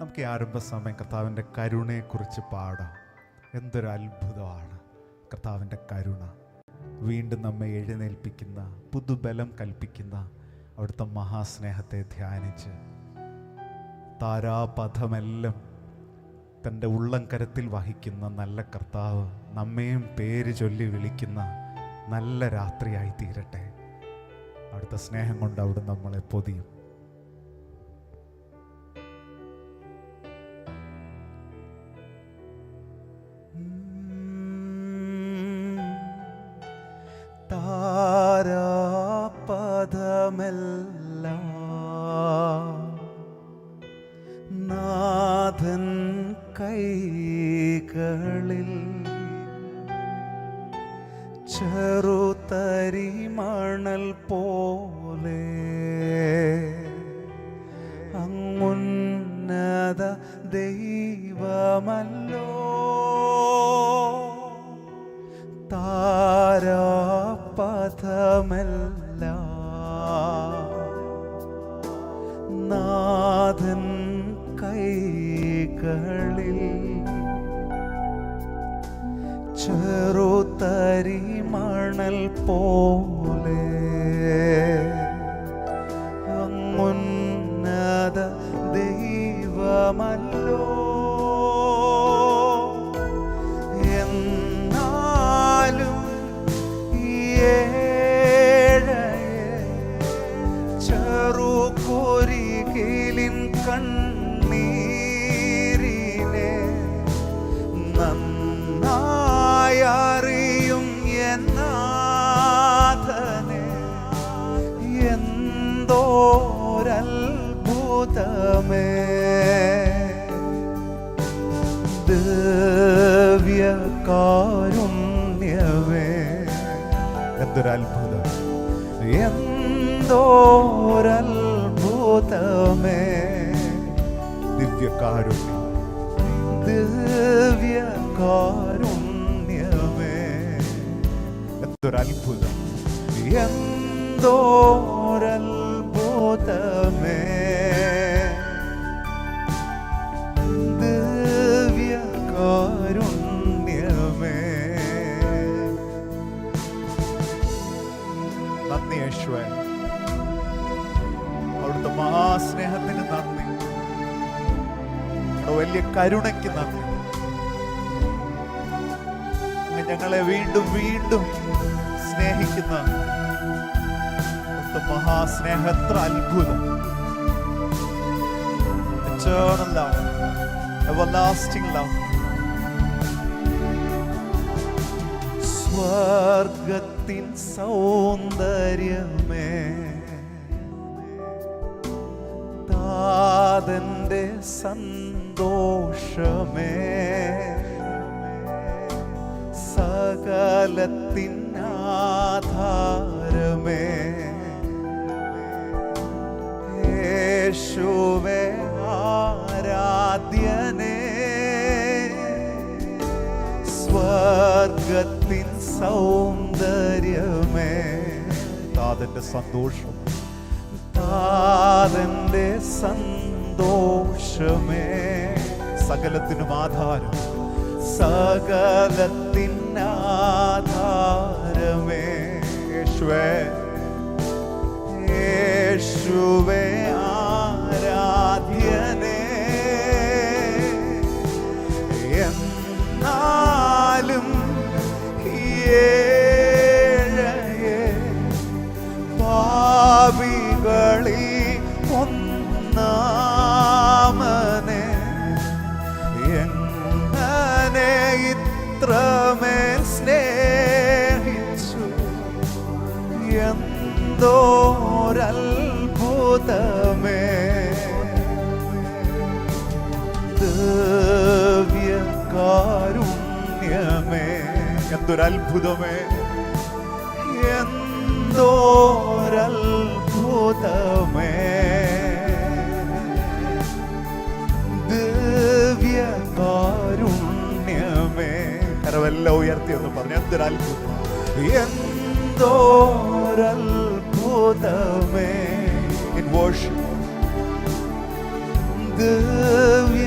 നമുക്ക് ഈ ആരംഭ സമയം കർത്താവിൻ്റെ കരുണയെക്കുറിച്ച് പാടാം. എന്തൊരു അത്ഭുതമാണ് കർത്താവിൻ്റെ കരുണ. വീണ്ടും നമ്മെ എഴുന്നേൽപ്പിക്കുന്ന, പുതുബലം കൽപ്പിക്കുന്ന അവിടുത്തെ മഹാസ്നേഹത്തെ ധ്യാനിച്ച് താരാപഥമെല്ലാം തൻ്റെ ഉള്ളം കരത്തിൽ വഹിക്കുന്ന നല്ല കർത്താവ് നമ്മയും പേര് ചൊല്ലി വിളിക്കുന്ന നല്ല രാത്രിയായി തീരട്ടെ. അവിടുത്തെ സ്നേഹം കൊണ്ട് അവിടെ നമ്മളെ പൊതിയും. താരാപഥമെല്ലാം നാഥൻ കൈകളിൽ ചെറുതരി മണൽ പോലെ അങ്ങുന്നത ദൈവമല്ലോ. താരാപഥമെല്ലാം നാഥൻ കൈകളിൽ ചെറുതരി മണൽ പോലെ അങ്ങുന്നത ദൈവമല്ലോ. എന്നാലും ചെറുകുരികിലിൻ കണ്ണീരിനെ നന്നായറിയും എന്നാഥനെ എന്തോരത്ഭുതമേ. ദിവ്യകാരുണ്യമേ, എന്തൊരത്ഭുതം, എന്തോരത്ഭുതമേ. ദിവ്യകാരുണ്യം, ദിവ്യകാരുണ്യമേ, എന്തൊരത്ഭുതം, എന്തോരത്ഭുതമേ. ദിവ്യകാരുണ്യമേ. നന്ദി യേശുവേ, അവിടുത്തെ മഹാസ്നേഹത്തിന് നന്ദി, വലിയ കരുണയ്ക്ക് നന്ദി. ഞങ്ങളെ വീണ്ടും വീണ്ടും സ്നേഹിക്കുന്ന അവിടുത്തെ മഹാസ്നേഹം എത്ര അത്ഭുതം. Eternal love, everlasting love. സ്വർഗത്തിൻ സൗന്ദര്യമേ, താതന്റെ സന്തോഷമേ, സകലത്തിൻ ആധാരമേ, യേശുവേ ആരാധ്യനേ. സ്വർഗത്തിൻ സൗന്ദര്യമേ, താതന്റെ സന്തോഷം, താതന്റെ സന്തോഷമേ, സകലത്തിനും ആധാരം, സകലത്തിൻ ആധാരമേ. യേശുവേ, യേശുവേ ആരാധ്യനേ. എന്നാലും പാപികളിൽ ഒന്നാമനെ എങ്ങനെ ഇത്രമേൽ സ്നേഹിച്ചു, എന്തോരത്ഭുതമേ. ദിവ്യകാരുണ്യമേ, എന്തൊരത്ഭുതമേ, എന്തോരത്ഭുതമേ. ദിവ്യകാരുണ്യമേ. കരവെല്ലാം ഉയർത്തി ഒന്ന് പറഞ്ഞു, എന്തൊരത്ഭുതം, എന്തോരത്ഭുതമേ. in worship. ദിവ്യ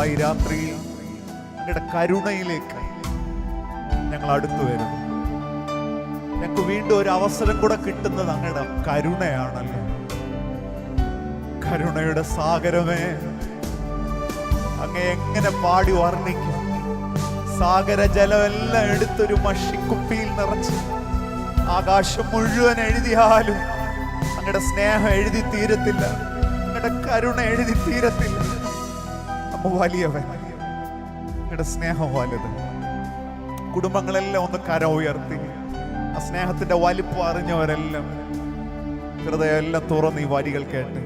കർത്താവ് ഈ രാത്രിയിൽ അങ്ങയുടെ കരുണയിലേക്ക് ഞങ്ങൾ അടുത്തു വരുന്നു. ഞങ്ങൾക്ക് വീണ്ടും ഒരു അവസരം കൂടെ കിട്ടുന്നത് അങ്ങയുടെ കരുണയാണല്ലോ. കരുണയുടെ സാഗരമേ, അങ്ങ് എങ്ങനെ പാടി വർണ്ണിക്കും? സാഗര ജലമെല്ലാം എടുത്തൊരു മഷിക്കുപ്പിയിൽ നിറച്ച് ആകാശം മുഴുവൻ എഴുതിയാലും അങ്ങയുടെ സ്നേഹം എഴുതി തീരത്തില്ല, അങ്ങയുടെ കരുണ എഴുതി തീരത്തില്ല. അങ്ങ് വലിയവൻ, അങ്ങയുടെ സ്നേഹം വലുത്. കുടുംബങ്ങളെല്ലാം ഒന്ന് കരം ഉയർത്തി ആ സ്നേഹത്തിന്റെ വലിപ്പം അറിഞ്ഞവരെല്ലാം ഹൃദയമെല്ലാം തുറന്ന് ഈ വരികൾ കേട്ട്.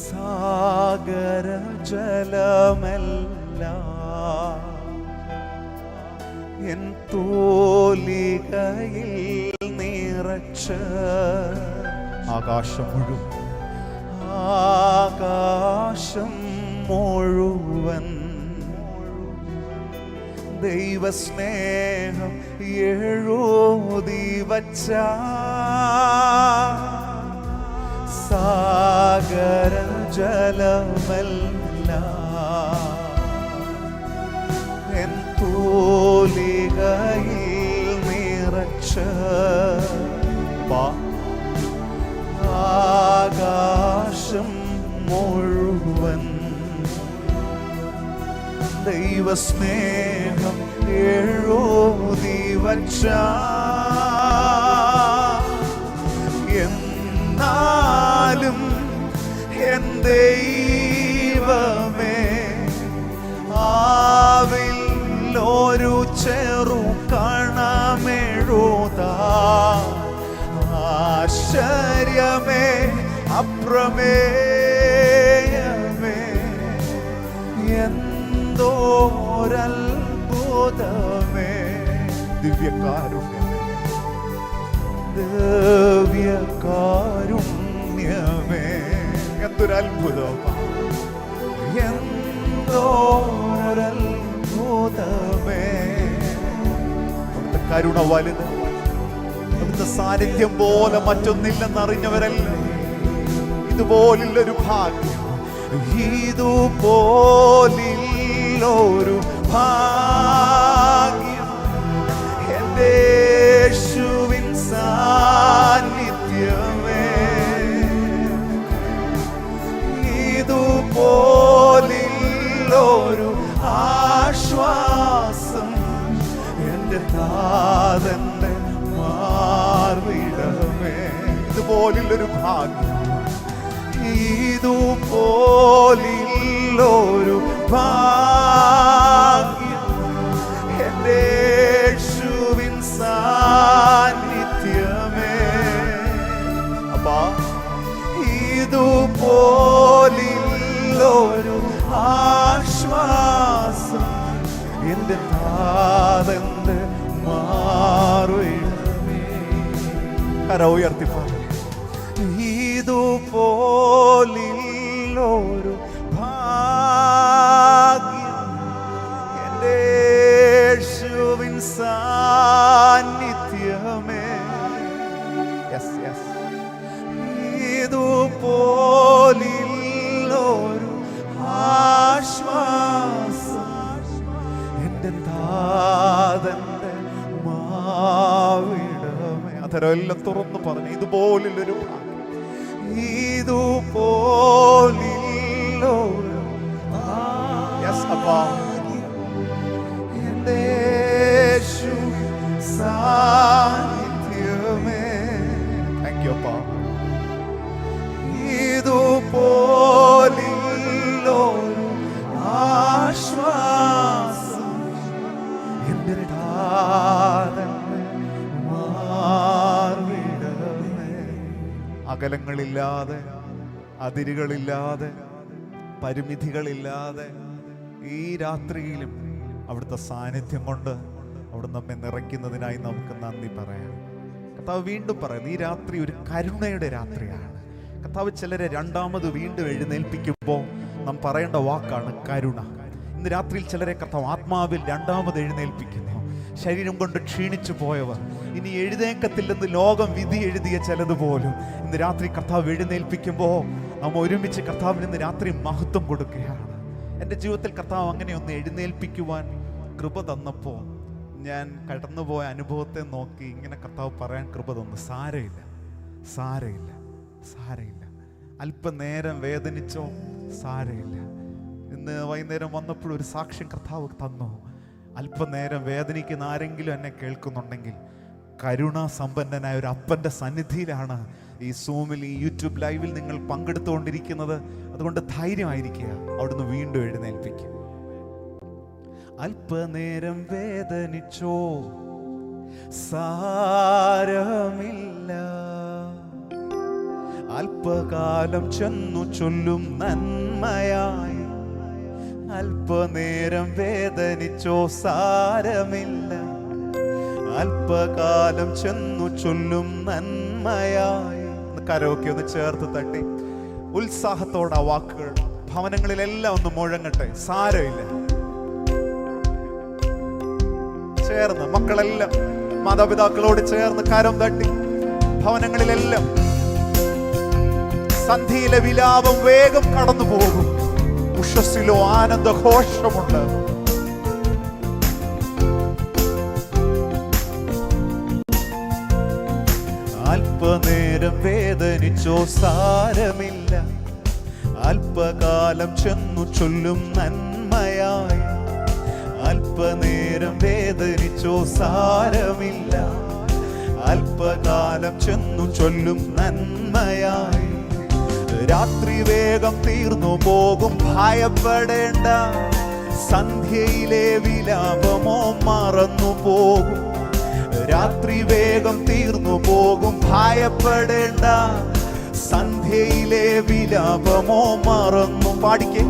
സാഗര ജലമെല്ലാം എൻ തോലികയിൽ നിറച്ച് ആകാശം മുഴുവൻ ദൈവസ്നേഹം എഴുതി വച്ച സാഗര ജലമെല്ലാം എൻ തോലികയിൽ നിറച്ച് ആകാശം മുഴുവൻ ദൈവസ്നേഹം എഴുതി വച്ച എന്നാലും എൻ ദൈവമേ ആവിൽ ഒരു ചെറു കണമെഴുതാ ആശ്ചര്യമേ അപ്രമേയമേ എന്തോരത്ഭുതമേ ദിവ്യകാരുണ്യമേ ദിവ്യകാരുണ്യമേ എന്തൊരത്ഭുതമാണ് എന്തോരത്ഭുതമേ അവിടുത്തെ കരുണ വലുത് അവിടുത്തെ സാന്നിധ്യം പോലെ മറ്റൊന്നില്ലെന്നറിഞ്ഞവരല്ല ഇതുപോലുള്ളൊരു ഭാഗ്യം ഇതുപോലുള്ളൊരു ഭാഗ്യം എൻ്റെ യേശുവിൻ സാന്നിധ്യമേ ഇതുപോലുള്ളൊരു ആശ്വാസം എൻ്റെ താതന്റെ മാർവിടമേ ഇതുപോലുള്ളൊരു ഭാഗ്യം ഇതുപോലുള്ളൊരു ഭാഗ്യം എൻ്റെ യേശുവിൻ സാന്നിധ്യമേ അപ്പാ ഇതുപോലുള്ളൊരു ആശ്വാസം എൻ്റെ താതന്റെ മാർവിടമേ കര ഉയർത്തി പറഞ്ഞു ഇതുപോലുള്ളൊരു ഭാഗ്യം എൻ്റെ യേശുവിൻ സാന്നിധ്യമേ ഇതുപോലുള്ളൊരു ആശ്വാസം എൻ്റെ താതന്റെ മാവിടമേ അതെല്ലാം തുറന്നു പറഞ്ഞു ഇതുപോലുള്ളൊരു ഇതുപോലുള്ളൊരു എൻ്റെ യേശുവിൻ സാന്നിധ്യമേ താങ്ക് യു അപ്പാ ഇതുപോലുള്ളൊരു ആശ്വാസം എൻ്റെ താതന്റെ മാർവിടമേ അകലങ്ങളില്ലാതെ അതിരുകളില്ലാതെ പരിമിതികളില്ലാതെ ഈ രാത്രിയിലും അവിടുത്തെ സാന്നിധ്യം കൊണ്ട് അവിടെ നമ്മെ നിറയ്ക്കുന്നതിനായി നമുക്ക് നന്ദി പറയാം. കർത്താവ് വീണ്ടും പറയുന്നു ഈ രാത്രി ഒരു കരുണയുടെ രാത്രിയാണ്. കർത്താവ് ചിലരെ രണ്ടാമത് വീണ്ടും എഴുന്നേൽപ്പിക്കുമ്പോൾ നാം പറയേണ്ട വാക്കാണ് കരുണ. ഇന്ന് രാത്രിയിൽ ചിലരെ കർത്താവ് ആത്മാവിൽ രണ്ടാമത് എഴുന്നേൽപ്പിക്കുന്നു. ശരീരം കൊണ്ട് ക്ഷീണിച്ചു പോയവർ ഇനി എഴുന്നേൽക്കത്തില്ലെന്ന് ലോകം വിധി എഴുതിയ ചിലതുപോലും ഇന്ന് രാത്രി കർത്താവ് എഴുന്നേൽപ്പിക്കുമ്പോൾ നാം ഒരുമിച്ച് കർത്താവിന് ഇന്ന് രാത്രി മഹത്വം കൊടുക്കുകയാണ്. എൻ്റെ ജീവിതത്തിൽ കർത്താവ് അങ്ങനെ ഒന്ന് എഴുന്നേൽപ്പിക്കുവാൻ കൃപ തന്നപ്പോൾ ഞാൻ കടന്നുപോയ അനുഭവത്തെ നോക്കി ഇങ്ങനെ കർത്താവ് പറയാൻ കൃപ തന്നു. സാരമില്ല, സാരമില്ല, സാരമില്ല. അല്പനേരം വേദനിച്ചോ, സാരമില്ല. ഇന്ന് വൈകുന്നേരം വന്നപ്പോഴൊരു സാക്ഷ്യം കർത്താവ് തന്നു. അല്പനേരം വേദനിക്കുന്ന ആരെങ്കിലും എന്നെ കേൾക്കുന്നുണ്ടെങ്കിൽ, കരുണാസമ്പന്നനായ ഒരു അപ്പൻ്റെ സന്നിധിയിലാണ് ഈ സൂമിൽ, ഈ യൂട്യൂബ് ലൈവിൽ നിങ്ങൾ പങ്കെടുത്തുകൊണ്ടിരിക്കുന്നത്. അതുകൊണ്ട് ധൈര്യമായിരിക്കുക, അവിടുന്ന് വീണ്ടും എഴുന്നേൽപ്പിക്കും. അല്പനേരം വേദനിച്ചോ, സാരമില്ല. അല്പകാലം ചെന്നു ചൊല്ലും നന്മയായി. അല്പനേരം വേദനിച്ചോ, സാരമില്ല. അല്പകാലം ചെന്നു ചൊല്ലും നന്മയായി. കരോക്കെ ഒന്ന് ചേർത്ത് തട്ടി ഉത്സാഹത്തോടെ ആ വാക്കുകൾ ഭവനങ്ങളിലെല്ലാം ഒന്ന് മുഴങ്ങട്ടെ. സാരമില്ല. ചേർന്ന് മക്കളെല്ലാം മാതാപിതാക്കളോട് ചേർന്ന് കരം തട്ടി ഭവനങ്ങളിലെല്ലാം സന്ധിയിലെ വിലാപം വേഗം കടന്നു പോകും. ഉഷസ്സിലോ ആനന്ദഘോഷമുണ്ട്. അല്പനേരം വേദനിച്ചോ, സാരമില്ല. അല്പകാലം ചെന്നു ചൊല്ലും നന്മയായി. അല്പനേരം വേദനിച്ചോ, സാരമില്ല. അല്പകാലം ചെന്നു ചൊല്ലും നന്മയായി. രാത്രി വേഗം തീർന്നു പോകും, ഭയപ്പെടേണ്ട. സന്ധ്യയിലെ വിലാപമോ മറന്നു പോകും. രാത്രി വേഗം തീർന്നു പോകും, ഭയപ്പെടേണ്ട. സന്ധ്യയിലെ വിലാപമോ മറന്നു. പാടിക്കേ.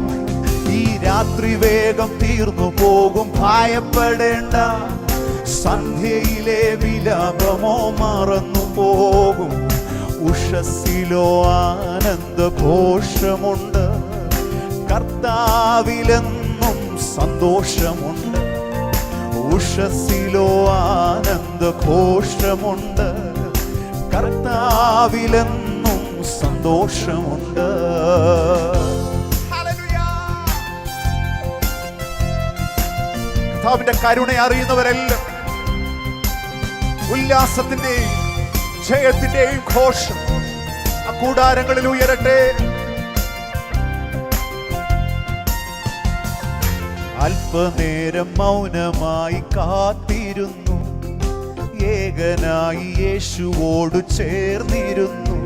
ഈ രാത്രി വേഗം തീർന്നു പോകും, ഭയപ്പെടേണ്ട. സന്ധ്യയിലെ വിലാപമോ മറന്നു പോകും. ഉഷസ്സിലോ ആനന്ദഘോഷമുണ്ട്. കർത്താവിലെന്നും സന്തോഷമുണ്ട്. ഉഷസ്സിലോ ആനന്ദഘോഷമുണ്ട്. കർത്താവിലെന്നും സന്തോഷമുണ്ട്. കർത്താവിന്റെ കരുണ അറിയുന്നവരെല്ലാം ഉല്ലാസത്തിന്റെയും ജയത്തിന്റെയും ഘോഷം ആ കൂടാരങ്ങളിൽ ഉയരട്ടെ. അല്പനേരം മൗനമായി കാത്തിരുന്നു. ഏകനായി യേശുവോട് ചേർന്നിരുന്നു.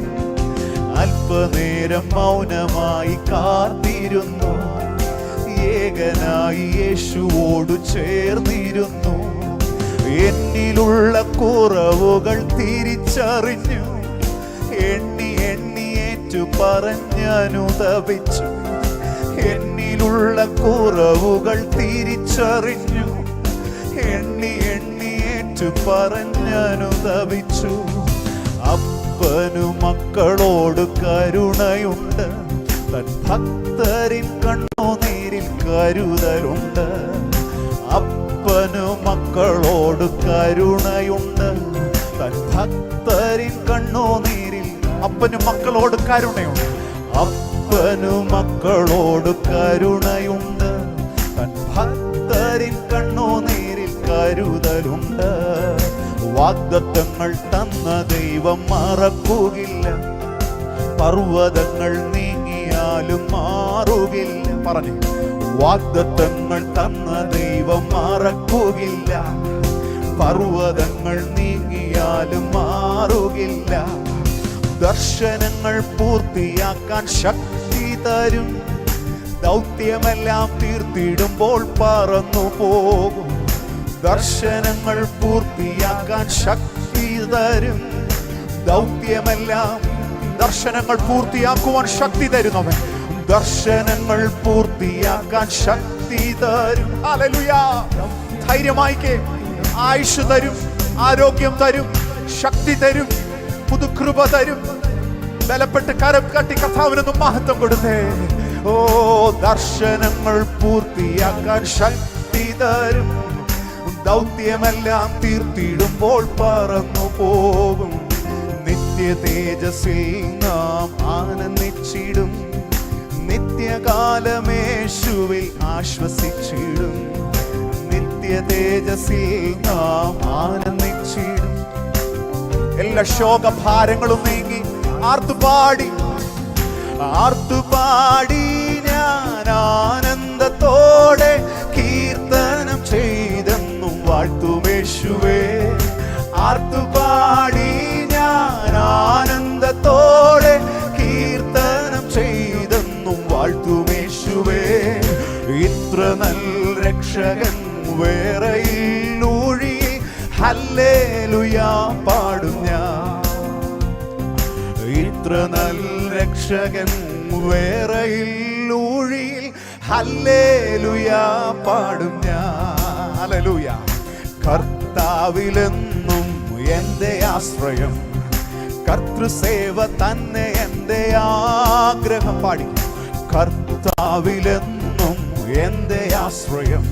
അല്പനേരം മൗനമായി കാത്തിരുന്നു. ഏകനായി യേശുവോട് ചേർന്നിരുന്നു. എന്നിലുള്ള കുറവുകൾ തിരിച്ചറിഞ്ഞു. എണ്ണി എണ്ണി ഏറ്റു പറഞ്ഞനുദപിച്ചു. എന്നിലുള്ള കുറവുകൾ തിരിച്ചറിഞ്ഞു. എണ്ണി എണ്ണി ഏറ്റു പറഞ്ഞനുദപിച്ചു. അപ്പനു മക്കളോട് കരുണയുണ്ട്. തൻ ഭക്തരിൻ കണ്ണുനീരിൽ കരുതലുണ്ട്. അപ്പനു മക്കളോട് കരുണയുണ്ട്. തൻ ഭക്തരിൻ കണ്ണുനീരിൽ. അപ്പനു മക്കളോട് കരുണയുണ്ട്. അപ്പനു മക്കളോട് കരുണയുണ്ട്. തൻ ഭക്തരിൻ കണ്ണുനീരിൽ കരുതലുണ്ട്. വാഗ്ദത്തങ്ങൾ തന്ന ദൈവം മറക്കുകയില്ല. പർവ്വതങ്ങൾ നീങ്ങിയാലും മാറുകില്ല. പറഞ്ഞു. വാഗ്ദത്തങ്ങൾ തന്ന ദൈവം മറക്കുകയില്ല. പർവ്വതങ്ങൾ നീങ്ങിയാലും മാറുകില്ല. ദർശനങ്ങൾ പൂർത്തിയാക്കാൻ ശക്തി തരും. ദൗത്യമെല്ലാം തീർത്തിടുമ്പോൾ പറന്നു പോകും. ദർശനങ്ങൾ പൂർത്തിയാക്കാൻ ശക്തി തരും. ദൗത്യമെല്ലാം ദർശനങ്ങൾ പൂർത്തിയാക്കുവാൻ ശക്തി തരുന്നവൻ. ദർശനങ്ങൾ പൂർത്തിയാക്കാൻ ശക്തി തരും. ഹല്ലേലൂയ. ധൈര്യമായിക്കേ. ആയുഷ് തരും, ആരോഗ്യം തരും, ശക്തി തരും, പുതുകൃപ തരും. ബലപ്പെട്ട് കരം കട്ടി കർത്താവിനൊന്നും മഹത്വം കൊടുത്തേ. ഓ, ദർശനങ്ങൾ പൂർത്തിയാക്കാൻ ശക്തി തരും. ദൗത്യമെല്ലാം തീർത്തിടുമ്പോൾ പറന്നു പോകും. നിത്യ തേജസ്സിൽ നാം ആനന്ദിച്ചിടും. നിത്യകാലമേശുവിൽ ആശ്വസിച്ചിടും. നിത്യ തേജസ്സിൽ നാം ആനന്ദിച്ചിടും. എല്ലാ ശോകഭാരങ്ങളും നീങ്ങി ആർത്തുപാടി ഞാൻ ആനന്ദത്തോടെ കീർത്തനം ചെയ്തെന്നും വാഴ്ത്തുമേശുവേ. ആർത്തുപാടി ഞാൻ ആനന്ദത്തോടെ കീർത്തനം ചെയ്തെന്നും വാഴ്ത്തുമേശുവേ. ഇത്ര നല്ല രക്ഷകൻ വേറെയില്ലൂഴി ഹല്ലേലൂയാ പാടും ഞാൻ. ഇത്ര നല്ല രക്ഷകൻ വേറെയില്ലൂഴിയിൽ ഹല്ലേലൂയാ പാടും ഞാൻ. ഹല്ലേലൂയ. കർത്താവിലെന്നും എൻ്റെ ആശ്രയം, കർത്തൃസേവ തന്നെ എൻ്റെ ആഗ്രഹം. പാടി. കർത്താവിലെന്നും എൻ്റെ ആശ്രയം,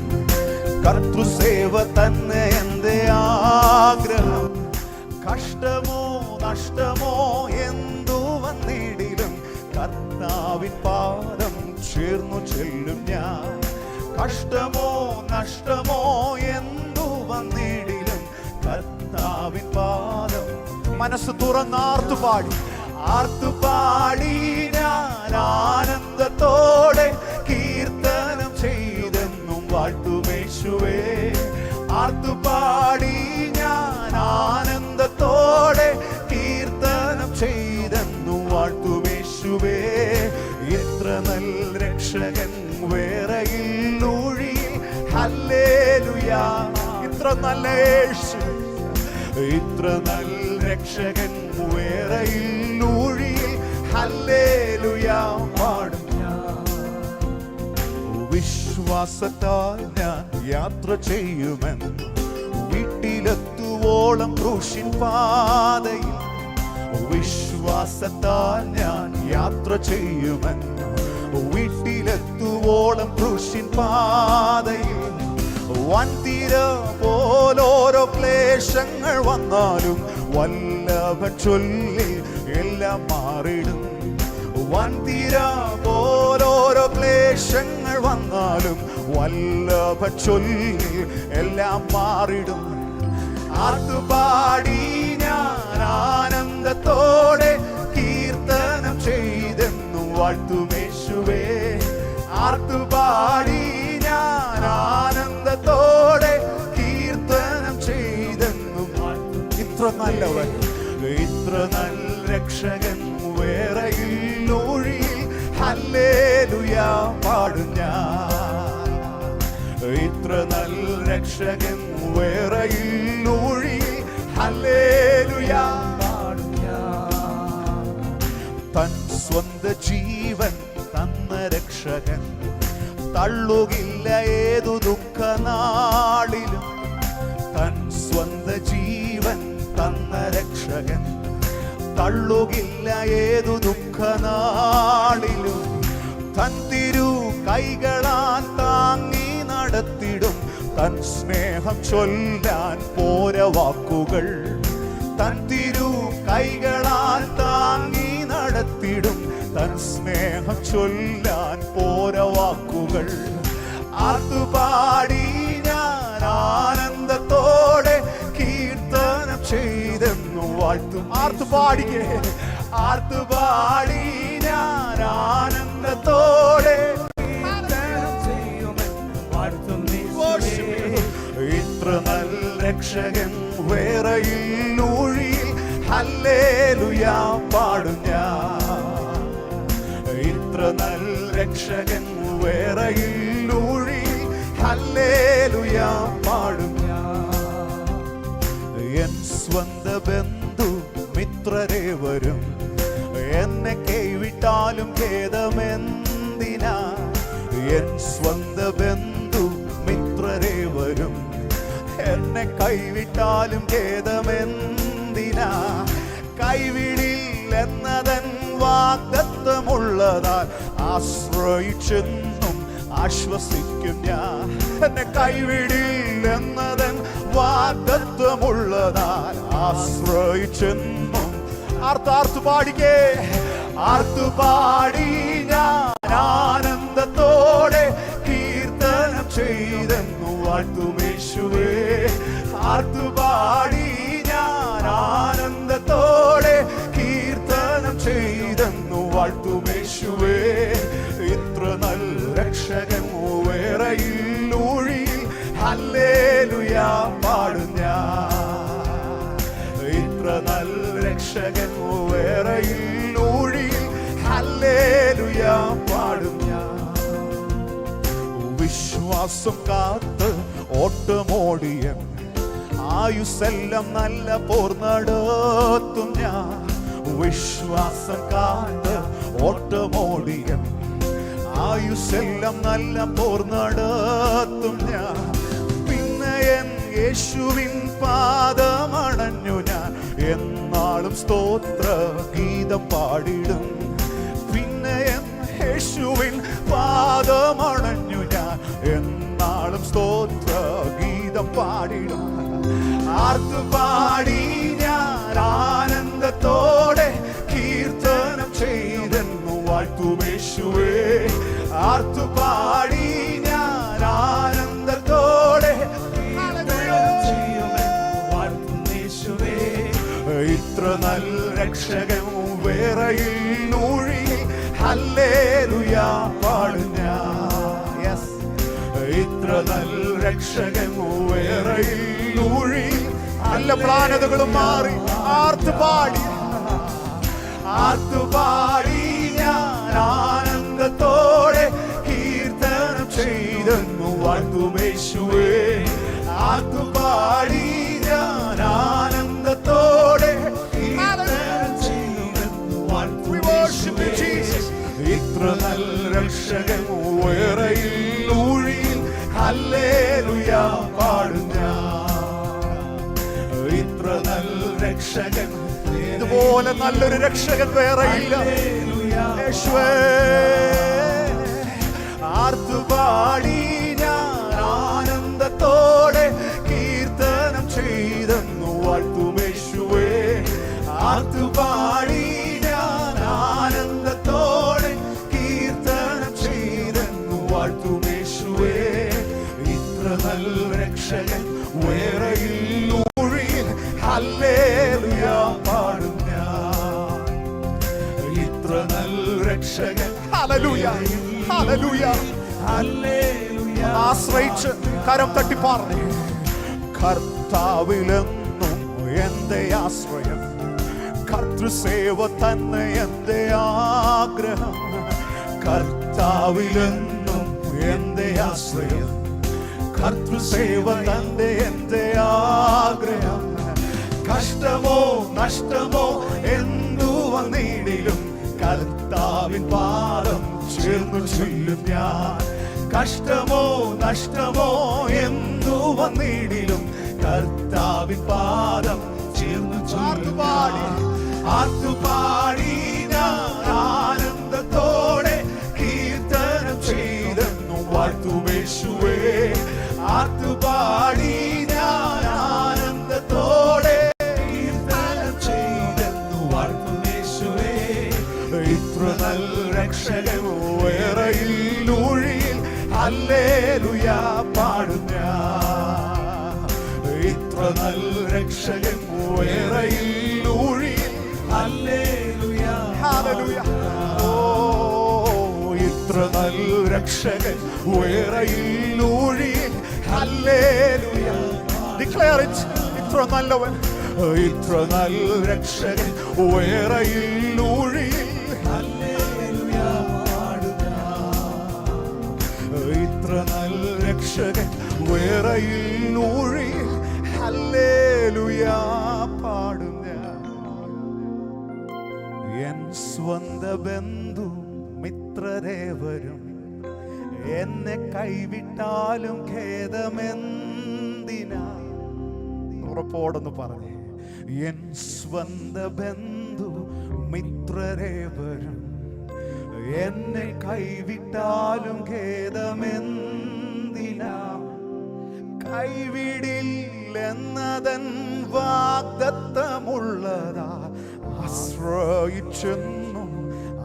കർത്തൃസേവ തന്നെ എൻ്റെ ആഗ്രഹം. കഷ്ടമോ നഷ്ടമോ എന്തു വന്നിടിലും കർത്താവിൻ പാദം ചേർന്നു ചെല്ലും ഞാൻ. കഷ്ടമോ നഷ്ടമോ എന്തു വന്നിടിലും കർത്താവിൻ പാദം. മനസ്സ് തുറന്നാർത്തുപാടി ഞാൻ ആനന്ദത്തോടെ കീർത്തനം ചെയ്തെന്നും വാഴ്ത്തുമേശുവേ. ആർത്തുപാടി ഞാൻ ആനന്ദത്തോടെ കീർത്തനം ചെയ്തെന്നും വാഴ്ത്തുമേശുവേ. ഇത്ര നല്ല രക്ഷകൻ വേറെയില്ലൂഴി ഹല്ലേലൂയാ. ഇത്ര നല്ല യേശു, ഇത്ര നല്ല രക്ഷകൻ വേറെയില്ലൂഴി ഹല്ലേലൂയാ പാടും ഞാൻ. വിശ്വാസത്താൽ ഞാൻ യാത്ര ചെയ്യുമെന്ന് വീട്ടിലെത്തുവോളം ക്രൂശിൻ പാതയിൽ. വിശ്വാസത്താൽ ഞാൻ യാത്ര ചെയ്യുമെന്ന് വീട്ടിലെത്തുവോളം ക്രൂശിൻ പാതയിൽ. വൻതിര പോലോരോ ക്ലേശങ്ങൾ വന്നാലും വല്ലഭൻ ചൊല്ലി എല്ലാം മാറിടും. വൻതിര പോലോരോ ക്ലേശങ്ങൾ വന്നാലും വല്ലഭൻ ചൊല്ലി എല്ലാം മാറിടും. ആർത്തുപാടി ഞാൻ ആനന്ദത്തോടെ കീർത്തനം ചെയ്തെന്നും വാഴ്ത്തുമേശുവേ. ആർത്തുപാടി ഞാൻ ആനന്ദത്തോടെ കീർത്തനം ചെയ്തെന്നും. ഇത്ര നല്ലവൻ, ഇത്ര നല്ല രക്ഷകൻ വേറെയില്ലൂഴി ഹല്ലേലൂയാ പാടും ഞാൻ. ഇത്ര നല്ല രക്ഷകൻ വേറെയില്ലൂഴി ഹല്ലേലൂയാ പാടും ഞാൻ. തൻ സ്വന്ത ജീവൻ തന്ന രക്ഷകൻ തള്ളുകില്ല ഏതു ദുഃഖനാളിലും. തൻ സ്വന്ത ജീവൻ തന്ന രക്ഷകൻ തള്ളുകില്ല ഏതു ദുഃഖനാളിലും. തൻ തിരു കൈകളാൽ താങ്ങി നടത്തിടും. തൻ സ്നേഹം ചൊല്ലാൻ പോര വാക്കുകൾ. തൻ തിരു കൈകളാൽ താങ്ങി നടത്തിടും. തൻ സ്നേഹം ചൊല്ലാൻ പോര വാക്കുകൾ. ആർത്തുപാടി ഞാൻ ആനന്ദത്തോടെ കീർത്തനം ചെയ്തെന്നു വാഴ്ത്തും. ആർത്തുപാടിക്കേ. ആർത്തുപാടി ഞാൻ ആനന്ദത്തോടെ കീർത്തനം ചെയ്യുമെന്ന് വാഴ്ത്തും. ഇത്ര നല്ല രക്ഷകൻ വേറെയില്ലൂഴി ഹല്ലേലൂയാ പാടും ഞാൻ. ഇത്ര നല്ല രക്ഷകൻ വേറെയില്ലൂഴി ഹല്ലേലൂയാ പാടും ഞാൻ. എൻ സ്വന്ത ബന്ധു മിത്രരെ വരും, എന്നെ കൈവിട്ടാലും ഖേദമെന്തിനാ. എൻ സ്വന്ത ബന്ധു മിത്രരെ വരും, എന്നെ കൈവിട്ടാലും ഖേദമെന്തിനാ. കൈവിടില്ലെന്നതൻ വാഗ്ദത്തമുള്ളതാൽ ആശ്രയിച്ചെന്നും ആശ്വസിക്കും ഞാൻ. എന്നെ കൈവിടില്ലെന്നതൻ വാഗ്ദത്തമുള്ളതാൽ ആശ്രയിച്ചെന്നും. ആർത്തു പാടിക്കേ. ആർത്തുപാടി ഞാൻ ആനന്ദത്തോടെ കീർത്തനം ചെയ്തെന്നു വാഴ്ത്തുമേശുവേ. ആർത്തുപാടി ഞാൻ ആനന്ദത്തോടെ കീർത്തനം ചെയ്തെന്നു വാഴ്ത്തുമേശുവേ. ഇത്ര നല്ല രക്ഷകൻ വേറെയിൽ ഊഴിയിൽ ഹല്ലേലൂയ പാടും ഞാൻ. ഇത്ര നല്ല രക്ഷകൻ വേറെയിൽ ഊഴിയിൽ ഹല്ലേലൂയ പാടും ഞാൻ. വിശ്വാസം കാത്ത് ഓട്ടമോടിയൻ ആയുസ്സെല്ലാം നല്ല പോർ നടത്തും ഞാൻ. വിശ്വാസം കാത്ത് ഓട്ടമോടിയൻ ആയുസ്സെല്ലാം നല്ല പോർ നടത്തും ഞാൻ. പിന്നെ എൻ യേശുവിൻ പാദമണഞ്ഞു ഞാൻ എന്നാളും സ്തോത്ര ഗീതം പാടിടും. പിന്നെ എൻ യേശുവിൻ പാദമണഞ്ഞു ഞാൻ എന്നാളും സ്തോത്ര ഗീതം പാടിടും. ആർത്തുപാടി ഞാൻ ആനന്ദത്തോടെ കീർത്തനം ചെയ്തെന്നു വാഴ്ത്തുമേശുവേ. ആർത്തുപാടി ഞാൻ ആനന്ദത്തോടെ വാഴ്ത്തുമേശുവേ. ഇത്ര നല്ല രക്ഷകൻ വേറെയിൽ ഊഴിയിൽ ഹല്ലേലൂയ പാടും ഞാൻ. യെസ്, ഇത്ര നല്ല രക്ഷകൻ വേറെയിൽ ഊഴിയിൽ നല്ല പ്ലാനതകളും മാറി ആർത്തുപാടി ഞാൻ ആനന്ദത്തോടെ കീർത്തനം ചെയ്തെന്നു വാഴ്ത്തുമേശുവേ. ആർത്തുപാടി ഞാൻ ആനന്ദത്തോടെ കീർത്തനം ചെയ്തെന്നു വാഴ്ത്തുമേശുവേ. ഇത്ര നല്ല രക്ഷകൻ വേറെയിൽ ഊഴിയിൽ ഹല്ലേലൂയ പാടും ഞാൻ. ഇത്ര നല്ല രക്ഷകൻ, ഇതുപോലെ നല്ലൊരു രക്ഷകൻ വേറെയില്ല യേശുവേ. ആർത്തുപാടി ഞാൻ ആനന്ദത്തോടെ കീർത്തനം ചെയ്തെന്നു വാഴ്ത്തുമേശുവേ. ആർത്തുപാടി ഞാൻ ആനന്ദത്തോടെ കീർത്തനം ചെയ്തെന്നു വാഴ്ത്തുമേശുവേ. ഇത്ര നല്ല രക്ഷകൻ വേറെയിൽ ഊഴിയിൽ ഹല്ലേലൂയ പാടും ഞാൻ. ഇത്ര നല്ല രക്ഷകൻ ഹല്ലേലൂയ ഹല്ലേലൂയ ഹല്ലേലൂയ. ആശ്രയിച്ച് കരം തട്ടി പറഞ്ഞു, കർത്താവിലെന്നും എന്റെ ആശ്രയം, കർത്തൃസേവ തന്നെ എന്റെ ആഗ്രഹം. കർത്താവിലെന്നും എന്റെ ആശ്രയം, കർത്തൃസേവ തന്നെ എന്റെ ആഗ്രഹം. കഷ്ടമോ നഷ്ടമോ എന്തു വന്നിടിലും കർത്താവിൻ പാദം ചേർന്നു ചൊല്ലും ഞാൻ. കഷ്ടമോ നഷ്ടമോ എന്തു വന്നിടിലും കർത്താവിൻ പാദം ചേർന്നു ചൊല്ലും. ആർത്തുപാടി ഞാൻ ആനന്ദത്തോടെ കീർത്തനം ചെയ്തെന്നു വാഴ്ത്തുമേശുവേ. ആർത്തുപാടി ഞാൻ ആനന്ദത്തോടെ കീർത്തനം ചെയ്തെന്നു വാഴ്ത്തുമേശുവേ. ഇത്ര നല്ല രക്ഷകൻ വേറെയിൽ ഊഴിയിൽ ഹല്ലേലൂയ പാടും ഞാൻ. ഇത്ര നല്ല രക്ഷകൻ വേറെയിൽ ഊഴിയിൽ ഹല്ലേലൂയ ഹല്ലേലൂയ. ഓ, ഇത്ര നല്ല രക്ഷകൻ വേറെയിൽ ഊഴിയിൽ ഹല്ലേലൂയ. Declare it. ഇത്ര നല്ലവൻ, ഇത്ര നല്ല രക്ഷകൻ വേറെയിൽ ഊഴിയിൽ ഹല്ലേലൂയ പാടും ഞാൻ. ഇത്ര നല്ല രക്ഷകൻ വേറെയിൽ ഊഴിയിൽ ഹല്ലേലൂയ പാടും ഞാൻ. എൻ സ്വന്ത ബന്ധു മിത്രരേവരും എന്നെ കൈവിട്ടാലും ഖേദമെന്തിനാ. ഉറപ്പോടൊന്ന് പറഞ്ഞേ, എൻ സ്വന്ത ബന്ധു മിത്രരേവരും എന്നെ കൈവിട്ടാലും ഖേദമെന്തിനാ. കൈവിടില്ലെന്നതൻ വാഗ്ദത്തമുള്ളതാ ആശ്രയിച്ചെന്നും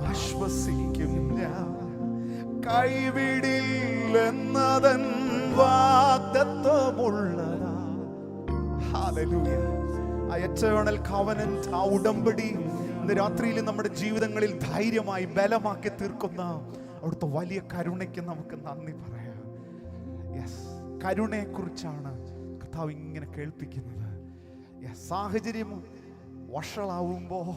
ആശ്വസിക്കും ഞാൻ. കൈവിടില്ലെന്നതൻ വാഗ്ദത്തമുള്ളതാ. ഹല്ലേലൂയ. ആ എറ്റേണൽ കവനന്റ്, ആ ഉടമ്പടി ഇന്ന് രാത്രിയിൽ നമ്മുടെ ജീവിതങ്ങളിൽ ധൈര്യമായി ബലമാക്കി തീർക്കുന്ന അവിടുത്തെ വലിയ കരുണയ്ക്ക് നമുക്ക് നന്ദി പറയാം. യെസ്, കരുണയെക്കുറിച്ചാണ് കർത്താവ് ഇങ്ങനെ കേൾപ്പിക്കുന്നത്. യെസ്, സാഹചര്യം വഷളാവുമ്പോൾ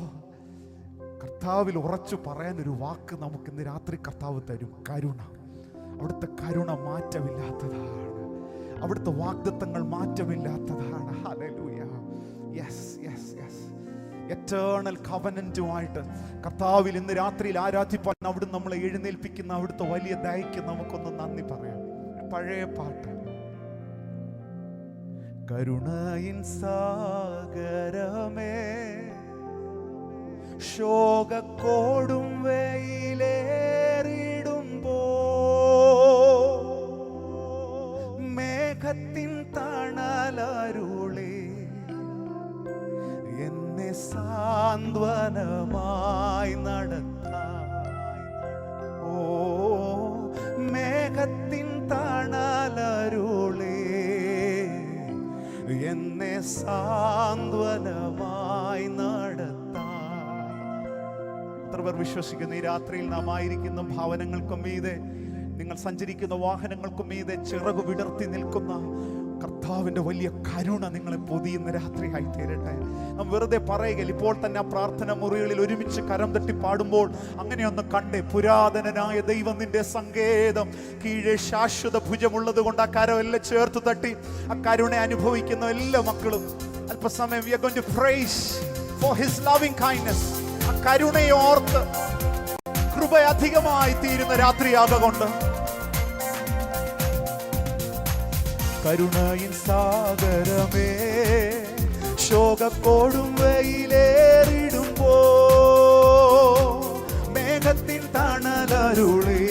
കർത്താവിൽ ഉറച്ചു പറയാനൊരു വാക്ക് നമുക്ക് ഇന്ന് രാത്രി കർത്താവ് തരും. കരുണ. അവിടുത്തെ കരുണ മാറ്റമില്ലാത്തതാണ്. അവിടുത്തെ വാഗ്ദത്തങ്ങൾ മാറ്റമില്ലാത്തതാണ്. Hallelujah. Yes yes yes. Eternal കവനന്റുമായിട്ട് കർത്താവിൽ ഇന്ന് രാത്രിയിൽ ആരാധിപ്പാൻ അവിടുന്ന് നമ്മളെ എഴുന്നേൽപ്പിക്കുന്ന അവിടുത്തെ വലിയ ദയയ്ക്ക് നമുക്കൊന്ന് നന്ദി പറയാം. പഴയ പാട്ട്. കരുണയിൻ സാഗരമേ, ശോകക്കോടും വെയിലേറിടുമ്പോ മേഘത്തിൻ തണലരുളി എന്നെ സാന്ത്വനമായി നടത്താൻ. ഓ, മേഘത്തിൻ തണലരുളി എന്നെ സാന്ത്വനമായി നടത്താൻ. എത്ര പേർ വിശ്വസിക്കുന്നു ഈ രാത്രിയിൽ നാം ആയിരിക്കുന്ന ഭവനങ്ങൾക്കും മീതെ, നിങ്ങൾ സഞ്ചരിക്കുന്ന വാഹനങ്ങൾക്കും മീതെ ചിറകു വിടർത്തി നിൽക്കുന്ന കർത്താവിൻ്റെ വലിയ കരുണ നിങ്ങളെ പൊതിയുന്ന രാത്രിയായി തീരട്ടെ. നാം വെറുതെ പറയുകയില്ല. ഇപ്പോൾ തന്നെ ആ പ്രാർത്ഥന മുറികളിൽ ഒരുമിച്ച് കരം തട്ടി പാടുമ്പോൾ അങ്ങനെയൊന്ന് കണ്ടേ, പുരാതനനായ ദൈവം നിന്റെ സങ്കേതം, കീഴെ ശാശ്വത ഭുജമുള്ളത് കൊണ്ട് ആ കരമെല്ലാം ചേർത്ത് തട്ടി ആ കരുണ അനുഭവിക്കുന്ന എല്ലാ മക്കളും അല്പസമയം we are going to praise for his loving kindness. ആ കരുണയെ ഓർത്ത് കൃപ അധികമായി തീരുന്ന രാത്രിയാകൊണ്ട് കരുണയിൻ സാഗരമേ, ശോകക്കോടും വെയിലേറിടുമ്പോ മേഘത്തിൻ തണലരുളി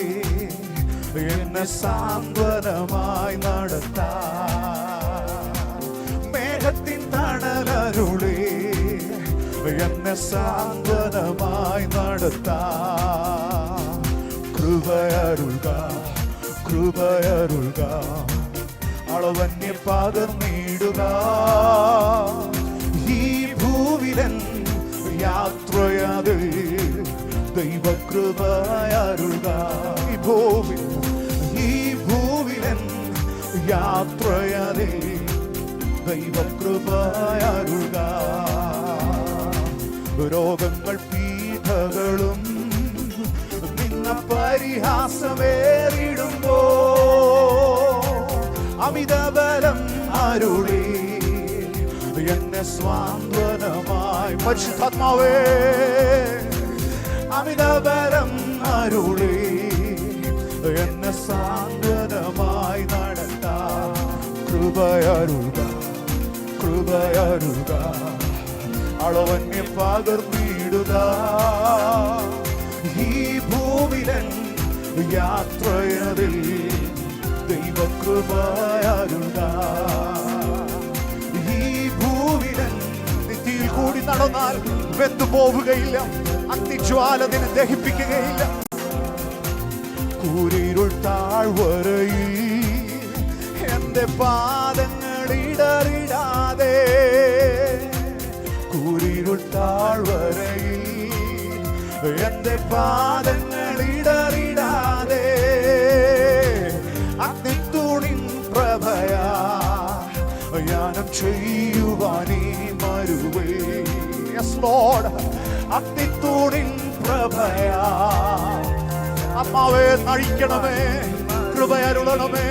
എന്നെ സാന്ത്വനമായി നടത്താൻ. മേഘത്തിൻ തണലരുളി എന്നെ സാന്ത്വനമായി നടത്താൻ. കൃപയരുൾക, കൃപയരുൾക, അളവന്യ പകർന്നിടുക. ഈ ഭൂവിലൻ യാത്രയതിൽ ദൈവകൃപയരുൾക. ഈ ഭൂവിലൻ യാത്രയതിൽ ദൈവകൃപയരുൾക. രോഗങ്ങൾ പീഠകളും നിന്ന പരിഹാസമേറിടുമ്പോ അമിതബലം അരുളി എന്നെ സ്വാന്തനമായി. പരിശുദ്ധാത്മാവേ, അമിതബലം അരുളി എന്നെ സാന്ത്വനമായി നടത്താൻ. കൃപയരുൾക, കൃപയരുൾക, അളവന്യ പകർന്നിടുക. ഈ ഭൂവിലൻ യാത്രയതിൽ ദൈവകൃപയരുൾക. ഈ ഭൂവിലൻ നെറ്റിയിൽ കൂടി നടന്നാൽ വെന്തുപോവുകയില്ല, അഗ്നിജ്വാല നിന്നെ ദഹിപ്പിക്കുകയില്ല. കൂരിരുൾ താഴ്വരയിൽ എന്റെ പാദങ്ങൾ ഇടറിടാതെ, കൂരിരുൾ താഴ്വരയിൽ എന്റെ പാദങ്ങൾ ഇടറിടാതെ അഗ്നിത്തൂണിൻ പ്രഭയാ യാനം ചെയ്യുവാനീ മരുവേ. Yes Lord, അഗ്നിത്തൂണിൻ പ്രഭയാ. അമ്മാവേ നഴിക്കണമേ, കൃപയരുളണമേ.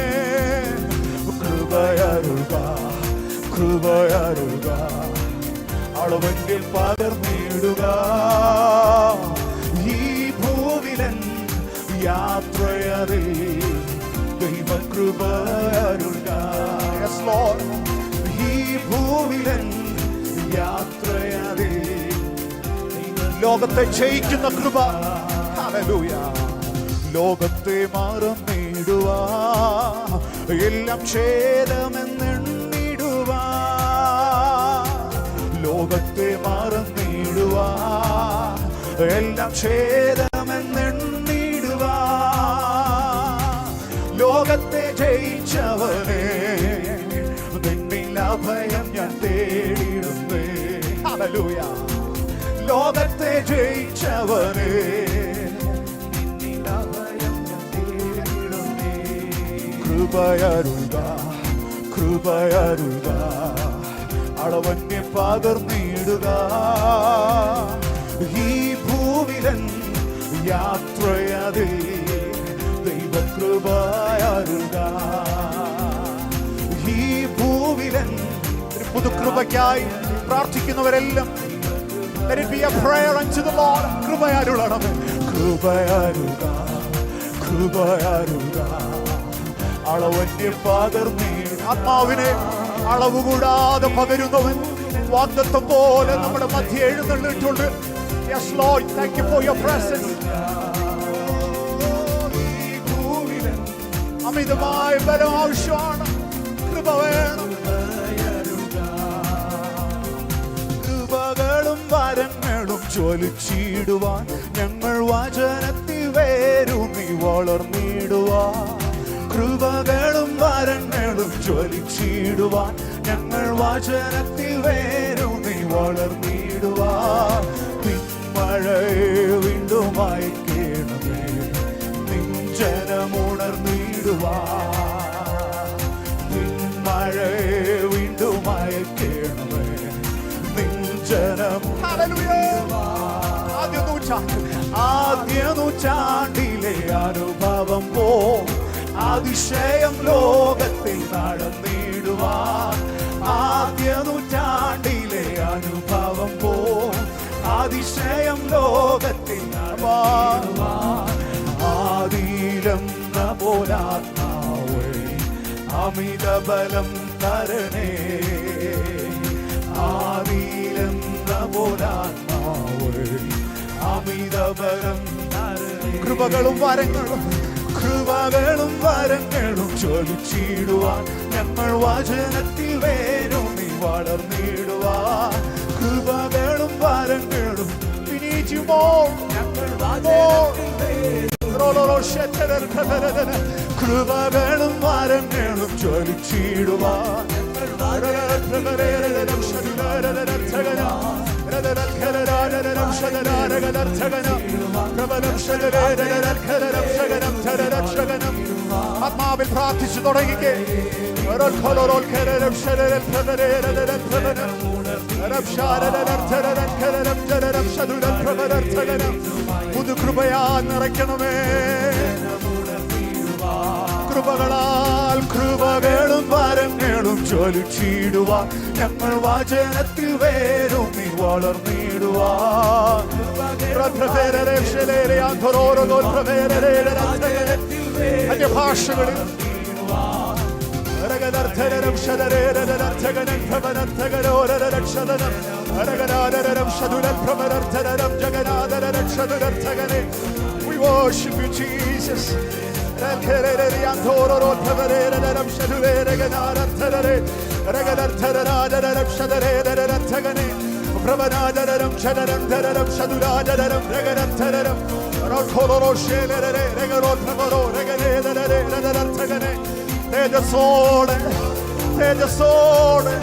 കൃപയരുൾക, കൃപയരുൾക, അളവെങ്കിൽ പകർന്നിടുക. ഈ ഭൂവിലൻ യാത്രയറിൽ ദൈവകൃപയരുൾക. യെസ് ലോർഡ്, ഈ ഭൂവിലൻ യാത്രയറിൽ ലോകത്തെ ജയിക്കുന്ന കൃപ. ഹല്ലേലൂയ. ലോകത്തെ മറന്നിടുവാ, എല്ലാം ഛേദമെന്നെണ്ണിടുവാ. ലോകത്തെ മറന്നിടുവാ, എല്ലാം ഛേദമെന്നെണ്ണിടുവാ. ലോകത്തെ ജയിച്ചവനെ നിന്നിൽ അഭയം ഞാൻ തേടിയിടുന്നേ. ഹല്ലേലൂയ. ലോകത്തെ ജയിച്ചവനെ നിന്നിൽ അഭയം ഞാൻ തേടിയിടുന്നേ. കൃപയരുക കൃപയരുക അളവന്യ പകർന്നിടുക. ഈ ഭൂവിലൻ യാത്രയതിൽ ദൈവകൃപയരുക. ഈ ഭൂവിലൻ ഒരു പുതുകൃപയ്ക്കായി പ്രാർത്ഥിക്കുന്നവരെല്ലാം let it be a prayer unto the Lord. കൃപയരുളണം. കൃപയരുക കൃപയരുക അളവന്യ പകർന്നിടുക. ആത്മാവിനെ അളവ് കൂടാതെ പകരുന്നവൻ വാഗ്ദത്തം പോലെ നമ്മുടെ മധ്യ എഴുന്നള്ളിട്ടുണ്ട്. Yes Lord, thank you for your presence. അമിതമായ ബലം ആവശ്യമാണ്. കൃപ വേണം. കൃപകളും വരങ്ങളും ജ്വലിച്ചിടുവാൻ ഞങ്ങൾ വചനത്തിൽ വേരൂന്നി വളർന്നിടുവാൻ. കൃപകളും വരങ്ങളും ജ്വലിച്ചിടുവാൻ ഞങ്ങൾ വചനത്തിൽ വേരൂന്നി വളർന്നിടുവാൻ. പിന്മഴയെ വീണ്ടും അയക്കണമേ നിൻ ജനമുണർന്നിടുവാൻ. പിന്മഴയെ വീണ്ടും അയക്കണമേ നിൻ ജനം. ആദ്യ നൂറ്റാണ്ടിലെ അനുഭവം പോ അതിശയം ലോകത്തിൽ നടന്നിടുവാൻ. ആദ്യ നൂറ്റാണ്ടിലെ അനുഭവം പോ അതിശയം ലോകത്തിൽ നടന്നിടുവാൻ. ആദിയിലെന്ന പോലാത്മാവേ അമിത ബലം തരണേ. ആദിയിലെന്ന പോലാത്മാവേ അമിത ബലം തരണേ. കൃപകളും വരങ്ങളും കൃപകളും വരങ്ങളും ജ്വലിച്ചിടുവാൻ ഞങ്ങൾ വചനത്തിൽ വേരൂന്നി വളർന്നിടുവാൻ. കൃപകളും വരങ്ങളും ഞങ്ങൾ കൃപകളും വരങ്ങളും ജ്വലിച്ചിടുവാൻ. ആത്മാവിൽ പ്രാർത്ഥിച്ചു തുടങ്ങിക്കേ. പുതുകൃപയാ നിറയ്ക്കണമേ. കൃപകളാൽ കൃപകളും വരങ്ങളും ജ്വലിച്ചിടുവാൻ ഞങ്ങൾ വചനത്തിൽ വേരൂന്നി വളർന്നിടുവാൻ. അന്യഭാഷകളിൽ We worship you, Jesus. തേജസ്സോടെ തേജസ്സോടെ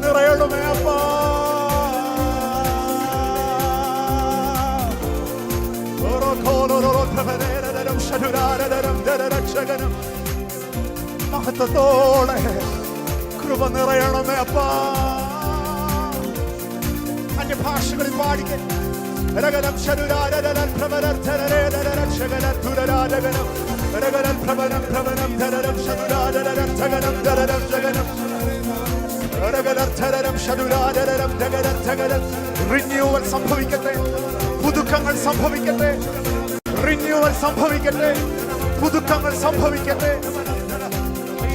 നിറയണമേ അപ്പാ. മഹത്വത്തോടെ കൃപ നിറയണമേ അപ്പാ. അന്യഭാഷകളിൽ പാടിക്കേ. രഗനം ശരുരാരരം രക്ഷകനം രഗനം ഭ്രമണം ഭ്രമണം ധരം ശരുരാരരം ധഗനം ധരം ജഗനം രഗനം ശരുരാരരം ധഗനം ധഗനം. റിന്യൂവൽ സംഭവിക്കട്ടെ. പുതുക്കങ്ങൾ സംഭവിക്കട്ടെ. റിന്യൂവൽ സംഭവിക്കട്ടെ. പുതുക്കങ്ങൾ സംഭവിക്കട്ടെ.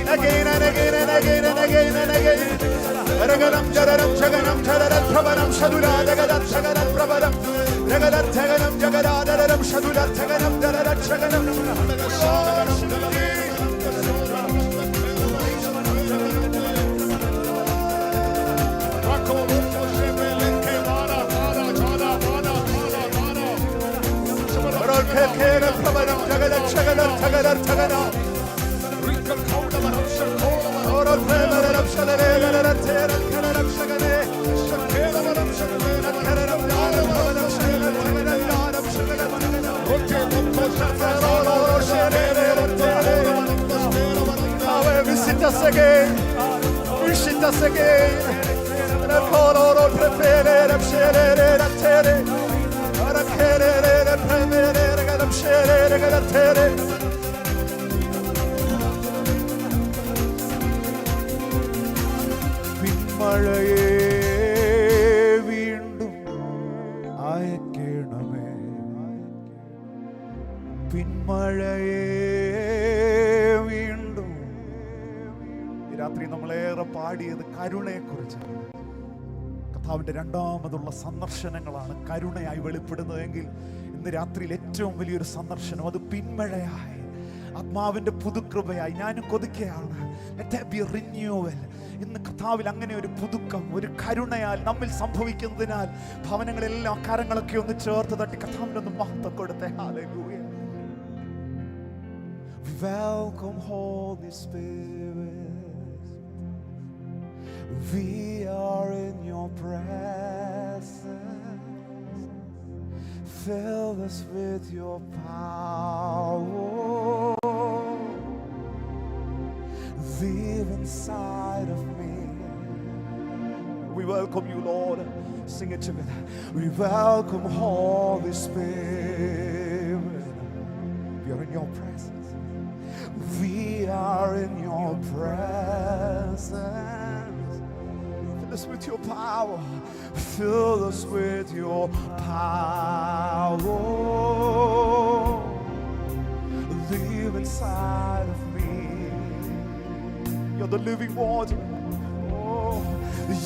Again and again and again and again and again. Ragalam jagaram jagaram jagaram prabharam shadula jagaram jagaram prabharam jagaram jagaram jagaram shadula jagaram jagaram jagaram. Visit us again. Visit us again. പിന്മഴയെ വീണ്ടും അയക്കണമേ, പിന്മഴയെ വീണ്ടും. ഈ രാത്രി നമ്മളേറെ പാടിയത് കരുണയെക്കുറിച്ചാണ്. കർത്താവിൻ്റെ രണ്ടാമതുള്ള സന്ദർശനങ്ങളാണ് കരുണയായി വെളിപ്പെടുന്നതെങ്കിൽ ഇന്ന് രാത്രിയിൽ ഏറ്റവും വലിയൊരു സന്ദർശനം അത് പിന്മഴയായി, ആത്മാവിൻ്റെ പുതുകൃപയായി ഞാനും കൊതിക്കുകയാണ്. Let there be a renewal. ഇന്ന് കർത്താവിൽ അങ്ങനെ ഒരു പുതുക്കം, ഒരു കരുണയാൽ നമ്മിൽ സംഭവിക്കുന്നതിനാൽ ഭവനങ്ങളെല്ലാം കരങ്ങളൊക്കെ ഒന്ന് ചേർത്ത് തട്ടി കർത്താവിനൊന്ന് മഹത്വം കൊടുത്തേ. Hallelujah. Welcome Holy Spirit, we are in your presence, fill us with your power, live inside of me. We welcome you, Lord. Sing it together. We welcome Holy Spirit. We are in your presence. We are in your presence. Fill us with your power. Fill us with your power. Live inside of me. You're the living water. Oh,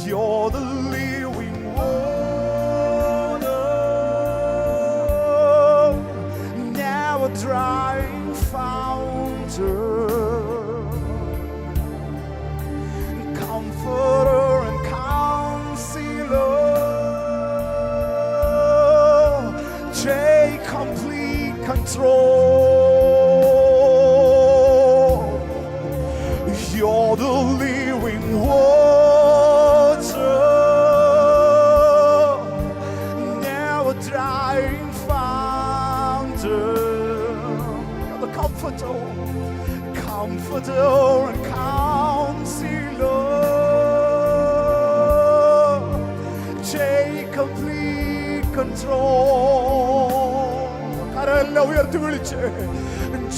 you're the living water. Now a drying fountain, comforter and counselor, take complete control. You're the living water, now a drying fountain. You're the comforter, comforter and counselor, take complete control. കരമെല്ലാം ഉയർത്തി വിളിച്ച്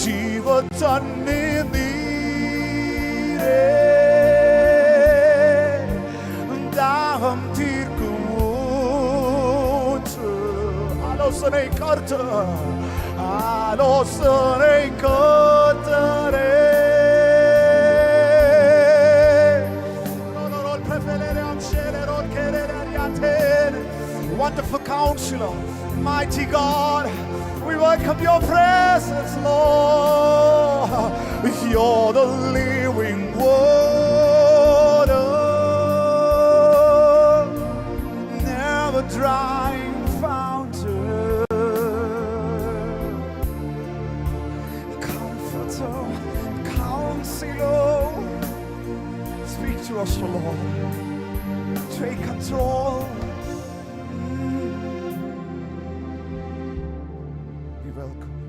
ജീവതന്നെ നീരേ ദാഹം തീർക്കുമൂച്ച്. ആലോസனை കർത്ത, ആലോസனை കർത്തരേ. Wonderful Counselor, mighty God, we welcome your presence, Lord. You're the living water, never drying fountain, comforter, counselor. Speak to us, Lord. Take control. Welcome.